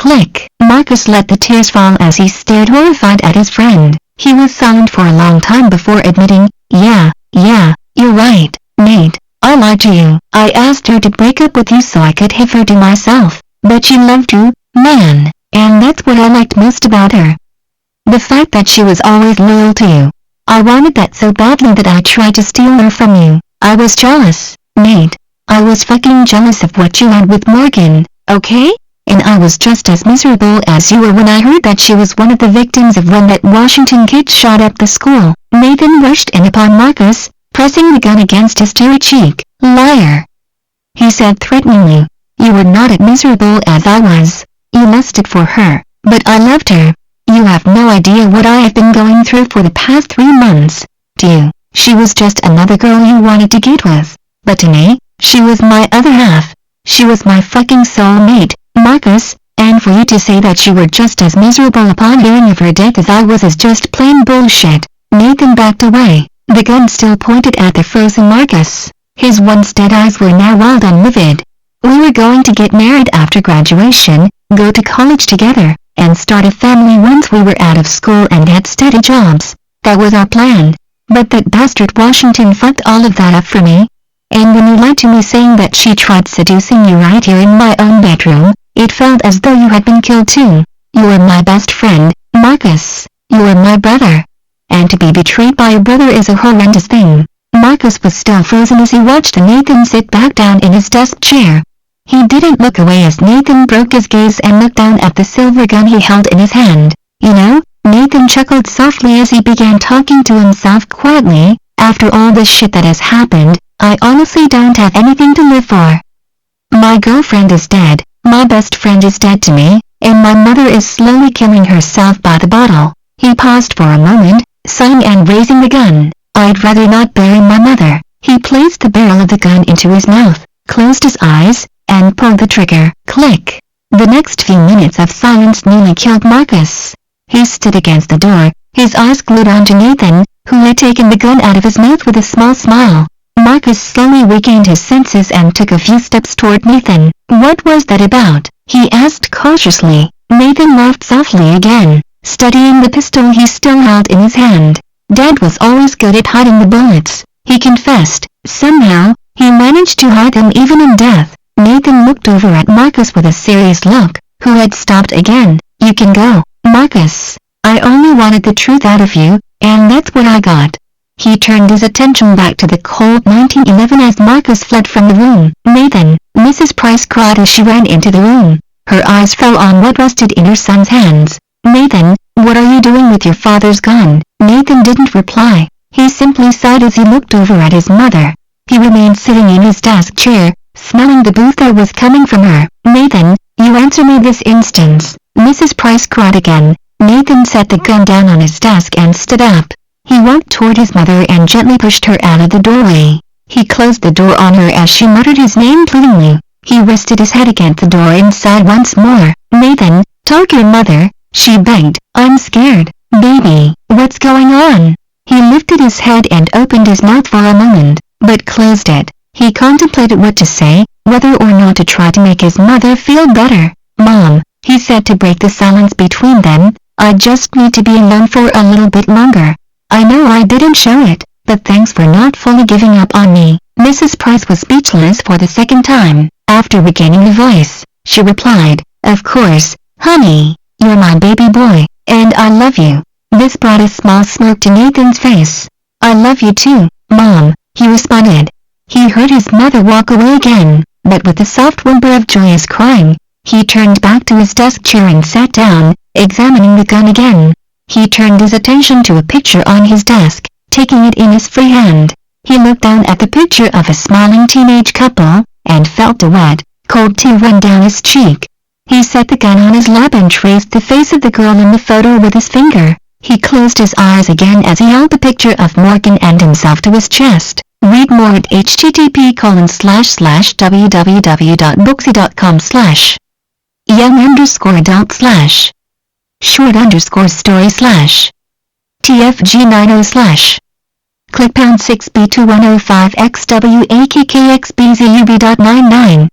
Click. Marcus let the tears fall as he stared horrified at his friend. He was silent for a long time before admitting, yeah, you're right, Nate. I lied to you. I asked her to break up with you so I could have her to myself. But she loved you, man, and that's what I liked most about her. The fact that she was always loyal to you. I wanted that so badly that I tried to steal her from you. I was jealous, Nate. I was fucking jealous of what you had with Morgan, okay? And I was just as miserable as you were when I heard that she was one of the victims of when that Washington kid shot up the school. Nathan rushed in upon Marcus, pressing the gun against his cherry cheek. Liar! He said threateningly. You were not as miserable as I was. You lusted for her, but I loved her. You have no idea what I have been going through for the past 3 months, do you? She was just another girl you wanted to get with. But to me, she was my other half. She was my fucking soulmate, Marcus, and for you to say that you were just as miserable upon hearing of her death as I was is just plain bullshit. Nathan backed away, the gun still pointed at the frozen Marcus. His once dead eyes were now wild and livid. We were going to get married after graduation, go to college together, and start a family once we were out of school and had steady jobs. That was our plan. But that bastard Washington fucked all of that up for me. And when you lied to me saying that she tried seducing you right here in my own bedroom, it felt as though you had been killed too. You were my best friend, Marcus. You were my brother. And to be betrayed by a brother is a horrendous thing. Marcus was still frozen as he watched Nathan sit back down in his desk chair. He didn't look away as Nathan broke his gaze and looked down at the silver gun he held in his hand. You know, Nathan chuckled softly as he began talking to himself quietly, after all this shit that has happened, I honestly don't have anything to live for. My girlfriend is dead, my best friend is dead to me, and my mother is slowly killing herself by the bottle. He paused for a moment, sighing and raising the gun. I'd rather not bury my mother. He placed the barrel of the gun into his mouth, closed his eyes, and pulled the trigger. Click. The next few minutes of silence nearly killed Marcus. He stood against the door, his eyes glued onto Nathan, who had taken the gun out of his mouth with a small smile. Marcus slowly regained his senses and took a few steps toward Nathan. What was that about? He asked cautiously. Nathan laughed softly again, studying the pistol he still held in his hand. Dad was always good at hiding the bullets, he confessed. Somehow, he managed to hide them even in death. Nathan looked over at Marcus with a serious look, who had stopped again. You can go, Marcus. I only wanted the truth out of you, and that's what I got. He turned his attention back to the cold 1911 as Marcus fled from the room. Nathan, Mrs. Price cried as she ran into the room. Her eyes fell on what rested in her son's hands. Nathan, what are you doing with your father's gun? Nathan didn't reply. He simply sighed as he looked over at his mother. He remained sitting in his desk chair, smelling the booze that was coming from her. Nathan, you answer me this instant. Mrs. Price cried again. Nathan set the gun down on his desk and stood up. He walked toward his mother and gently pushed her out of the doorway. He closed the door on her as she muttered his name pleadingly. He rested his head against the door and sighed once more. Nathan, talk your mother, she begged. I'm scared, baby. What's going on? He lifted his head and opened his mouth for a moment, but closed it. He contemplated what to say, whether or not to try to make his mother feel better. Mom, he said to break the silence between them, I just need to be alone for a little bit longer. I know I didn't show it, but thanks for not fully giving up on me. Mrs. Price was speechless for the second time. After regaining her voice, she replied, Of course, honey, you're my baby boy, and I love you. This brought a small smirk to Nathan's face. I love you too, Mom, he responded. He heard his mother walk away again, but with a soft whimper of joyous crying, he turned back to his desk chair and sat down, examining the gun again. He turned his attention to a picture on his desk, taking it in his free hand. He looked down at the picture of a smiling teenage couple, and felt a wet, cold tear run down his cheek. He set the gun on his lap and traced the face of the girl in the photo with his finger. He closed his eyes again as he held the picture of Morgan and himself to his chest. Read more at http://www.booksy.com/young_adult/ short_story/ tfg90/ click #6b2105xwakkxbzub.99